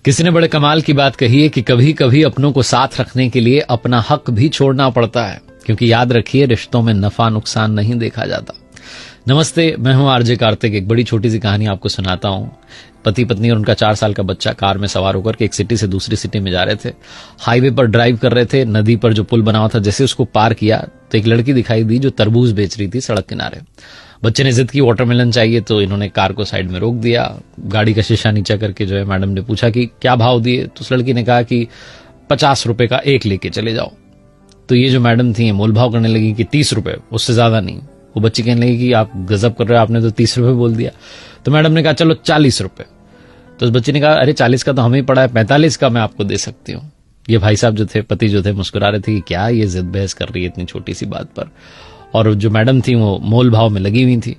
किसी ने बड़े कमाल की बात कही है कि कभी कभी अपनों को साथ रखने के लिए अपना हक भी छोड़ना पड़ता है, क्योंकि याद रखिए रिश्तों में नफा नुकसान नहीं देखा जाता। नमस्ते, मैं हूं आरजे कार्तिक। एक बड़ी छोटी सी कहानी आपको सुनाता हूं। पति पत्नी और उनका 4 साल का बच्चा कार में सवार होकर के एक सिटी से दूसरी सिटी में जा रहे थे। हाईवे पर ड्राइव कर रहे थे। नदी पर जो पुल बना हुआ था, जैसे उसको पार किया तो एक लड़की दिखाई दी जो तरबूज बेच रही थी सड़क किनारे। बच्चे ने जिद की वाटरमेलन चाहिए, तो इन्होंने कार को साइड में रोक दिया। गाड़ी का शीशा नीचा करके जो है मैडम ने पूछा कि क्या भाव दिए, तो उस लड़की ने कहा कि 50 रुपए का एक लेके चले जाओ। तो ये जो मैडम थी मोल भाव करने लगी कि 30 रुपए, उससे ज्यादा नहीं। वो बच्ची कहने लगी कि आप गजब कर रहे हो, आपने तो 30 रुपए बोल दिया। तो मैडम ने कहा चलो 40 रुपए। तो उस बच्ची ने कहा अरे 40 का तो हमें पड़ा है, 45 का मैं आपको दे सकती हूँ। ये भाई साहब जो थे, पति जो थे, मुस्कुरा रहे थे कि क्या ये जिद बहस कर रही है इतनी छोटी सी बात पर। और जो मैडम थी वो मोल भाव में लगी हुई थी।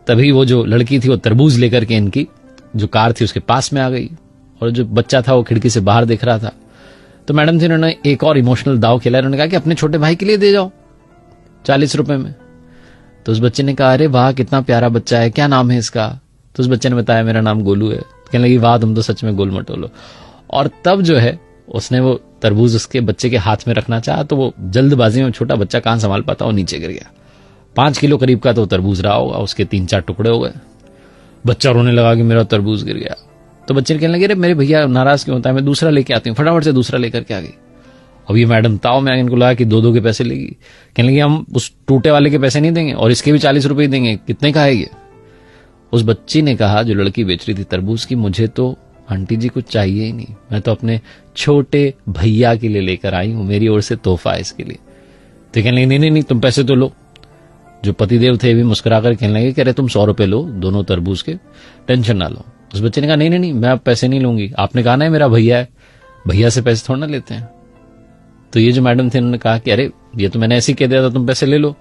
तभी वो जो लड़की थी वो तरबूज लेकर के इनकी जो कार थी उसके पास में आ गई, और जो बच्चा था वो खिड़की से बाहर देख रहा था। तो मैडम थी, उन्होंने एक और इमोशनल दाव खेला। उन्होंने कहा कि अपने छोटे भाई के लिए दे जाओ 40 रुपए में। तो उस बच्चे ने कहा अरे वाह कितना प्यारा बच्चा है, क्या नाम है इसका? तो उस बच्चे ने बताया मेरा नाम गोलू है। कहने लगी वाह तुम तो सच में गोल मटोलो। और तब जो है उसने वो तरबूज उसके बच्चे के हाथ में रखना चाहा, तो वो जल्दबाजी में छोटा बच्चा कहां संभाल पाता, वो नीचे गिर गया। 5 किलो करीब का तो तरबूज रहा होगा, उसके 3-4 टुकड़े हो गए। बच्चा रोने लगा कि मेरा तरबूज गिर गया। तो बच्चे ने कहने लगे अरे मेरे भैया नाराज क्यों होता है, मैं दूसरा लेके आती हूँ। फटाफट से दूसरा लेकर के आ गई। अब ये मैडम ताव में इनको लगा कि 2-2 के पैसे लेगी। कहने लगी हम उस टूटे वाले के पैसे नहीं देंगे और इसके भी 40 रुपए देंगे, कितने का है ये? उस बच्ची ने कहा, जो लड़की बेच रही थी तरबूज की, मुझे तो आंटी जी कुछ चाहिए ही नहीं, मैं तो अपने छोटे भैया के लिए लेकर आई हूं, मेरी ओर से तोहफा है इसके लिए। तो कहने लगी नहीं तुम पैसे तो लो। जो पतिदेव थे भी मुस्कुरा कर कहने लगे कि अरे तुम 100 रुपए लो दोनों तरबूज के, टेंशन ना लो। उस बच्चे ने कहा नहीं मैं अब पैसे नहीं लूंगी, आपने कहा ना मेरा भैया है, भैया से पैसे थोड़ा ना लेते हैं। तो ये जो मैडम थे उन्होंने कहा कि अरे ये तो मैंने ऐसे ही कह दिया था, तुम पैसे ले लो।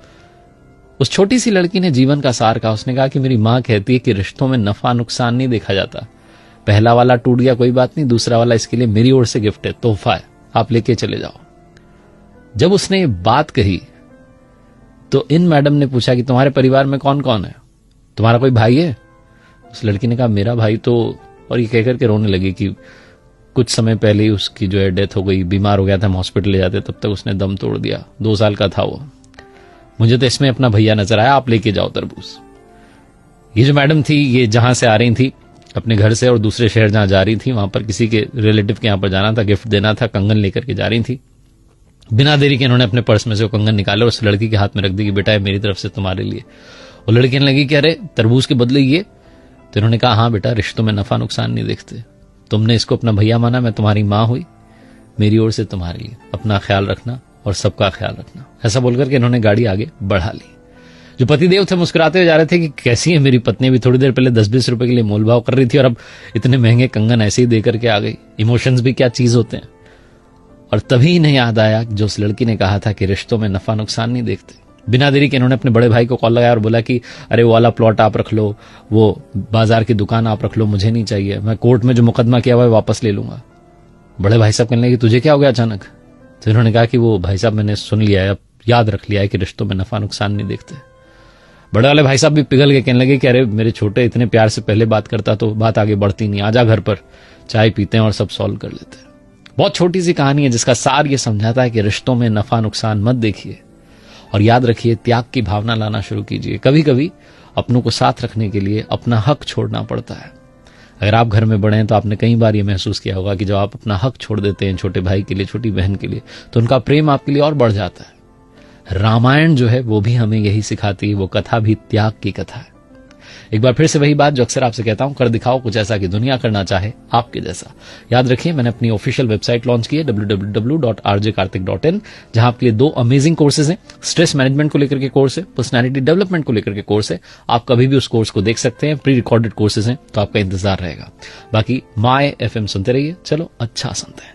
उस छोटी सी लड़की ने जीवन का सार कहा। उसने कहा कि मेरी मां कहती है कि रिश्तों में नफा नुकसान नहीं देखा जाता। पहला वाला टूट गया कोई बात नहीं, दूसरा वाला इसके लिए मेरी ओर से गिफ्ट है, तोहफा है, आप लेके चले जाओ। जब उसने ये बात कही तो इन मैडम ने पूछा कि तुम्हारे परिवार में कौन कौन है, तुम्हारा कोई भाई है? उस लड़की ने कहा मेरा भाई तो, और ये कहकर के रोने लगी कि कुछ समय पहले ही उसकी जो है डेथ हो गई, बीमार हो गया था, हम हॉस्पिटल ले जाते तब तक उसने दम तोड़ दिया, 2 साल का था वो। मुझे तो इसमें अपना भैया नजर आया, आप लेके जाओ तरबूज। ये जो मैडम थी ये जहां से आ रही थी अपने घर से और दूसरे शहर जहां जा रही थी, वहां पर किसी के रिलेटिव के यहां पर जाना था, गिफ्ट देना था, कंगन लेकर के जा रही थी। बिना देरी के इन्होंने अपने पर्स में से वो कंगन निकाले और उस लड़की के हाथ में रख दी कि बेटा ये मेरी तरफ से तुम्हारे लिए। वो लड़की कहने लगी कि अरे तरबूज के बदले ये? तो इन्होंने कहा हाँ बेटा, रिश्तों में नफा नुकसान नहीं देखते, तुमने इसको अपना भैया माना, मैं तुम्हारी मां हुई, मेरी ओर से तुम्हारे लिए, अपना ख्याल रखना और सबका ख्याल रखना। ऐसा बोलकर के इन्होंने गाड़ी आगे बढ़ा ली। जो पतिदेव थे मुस्कुराते हुए जा रहे थे कि कैसी है मेरी पत्नी, भी थोड़ी देर पहले 10-20 रुपए के लिए मोलभाव कर रही थी और अब इतने महंगे कंगन ऐसे ही देकर के आ गई। इमोशंस भी क्या चीज होते हैं। और तभी इन्हें याद आया जो उस लड़की ने कहा था कि रिश्तों में नफा नुकसान नहीं देखते। बिना देरी के इन्होंने अपने बड़े भाई को कॉल लगाया और बोला कि अरे वो वाला प्लॉट आप रख लो, वो बाजार की दुकान आप रख लो, मुझे नहीं चाहिए, मैं कोर्ट में जो मुकदमा किया हुआ है वापस ले लूंगा। बड़े भाई साहब कहने लगे तुझे क्या हो गया अचानक? तो इन्होंने कहा कि वो भाई साहब मैंने सुन लिया है, अब याद रख लिया है कि रिश्तों में नफा नुकसान नहीं देखते। बड़े वाले भाई साहब भी पिघल के कहने लगे कि अरे मेरे छोटे इतने प्यार से पहले बात करता तो बात आगे बढ़ती नहीं, आजा घर पर चाय पीते हैं और सब सॉल्व कर लेते हैं। बहुत छोटी सी कहानी है जिसका सार ये समझाता है कि रिश्तों में नफा नुकसान मत देखिए और याद रखिए त्याग की भावना लाना शुरू कीजिए। कभी कभी अपनों को साथ रखने के लिए अपना हक छोड़ना पड़ता है। अगर आप घर में बड़े हैं तो आपने कई बार ये महसूस किया होगा कि जब आप अपना हक छोड़ देते हैं छोटे भाई के लिए, छोटी बहन के लिए, तो उनका प्रेम आपके लिए और बढ़ जाता है। रामायण जो है वो भी हमें यही सिखाती है, वो कथा भी त्याग की कथा है। एक बार फिर से वही बात जो अक्सर आपसे कहता हूं, कर दिखाओ कुछ ऐसा कि दुनिया करना चाहे आपके जैसा। याद रखिए मैंने अपनी ऑफिशियल वेबसाइट लॉन्च की है www.rjkartik.in, जहां आपके लिए 2 अमेजिंग कोर्सेज हैं। स्ट्रेस मैनेजमेंट को लेकर के कोर्स है, पर्सनैलिटी डेवलपमेंट को लेकर के कोर्स है। आप कभी भी उस कोर्स को देख सकते हैं, प्री रिकॉर्डेड कोर्सेज हैं, तो आपका इंतजार रहेगा। बाकी माय FM सुनते रहिए। चलो अच्छा सुनते हैं।